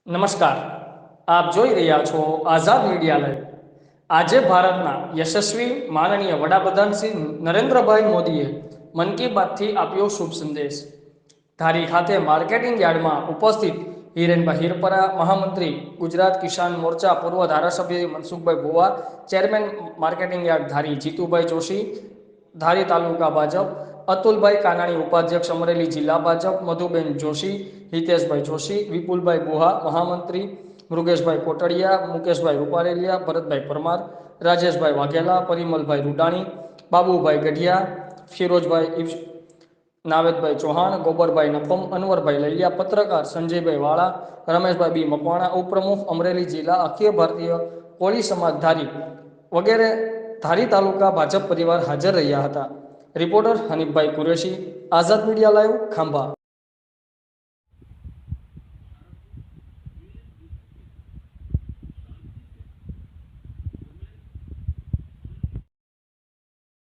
નમસ્કાર, આપ જોઈ રહ્યા છો આઝાદ મીડિયા લાઈવ। આજે ભારતના યશસ્વી માનનીય વડાપ્રધાન શ્રી નરેન્દ્રભાઈ મોદીએ મન કી બાતથી આપ્યો શુભ સંદેશ। ધારી ખાતે માર્કેટિંગ યાર્ડમાં ઉપસ્થિત હિરેનભાઈ હિરપરા, મહામંત્રી ગુજરાત કિસાન મોરચા, પૂર્વ ધારાસભ્ય મનસુખભાઈ ભુવા, ચેરમેન માર્કેટિંગ યાર્ડ ધારી જીતુભાઈ જોશી, ધારી તાલુકા ભાજપ, અતુલભાઈ કાનાણી ઉપાધ્યક્ષ અમરેલી જિલ્લા ભાજપ, મધુબેન જોશી, હિતેશભાઈ જોશી, વિપુલભાઈ બુહા મહામંત્રી, મૃગેશભાઈ કોટડિયા, મુકેશભાઈ રૂપારેલિયા, ભરતભાઈ પરમાર, રાજેશભાઈ વાઘેલા, પરિમલભાઈ રૂડાણી, બાબુભાઈ ગઢિયા, ફિરોજભાઈ નાવેદભાઈ ચૌહાણ, ગોબરભાઈ નપમ, અનવરભાઈ લલિયા, પત્રકાર સંજયભાઈ વાળા, રમેશભાઈ બી મકવાણા, ઉપપ્રમુખ અમરેલી જિલ્લા અખિલ ભારતીય કોળી સમાજ ધારી વગેરે ધારી તાલુકા ભાજપ પરિવાર હાજર રહ્યા હતા। રિપોર્ટર હનીફભાઈ કુરેશી, આઝાદ મીડિયા લાઈવ, ખાંભા।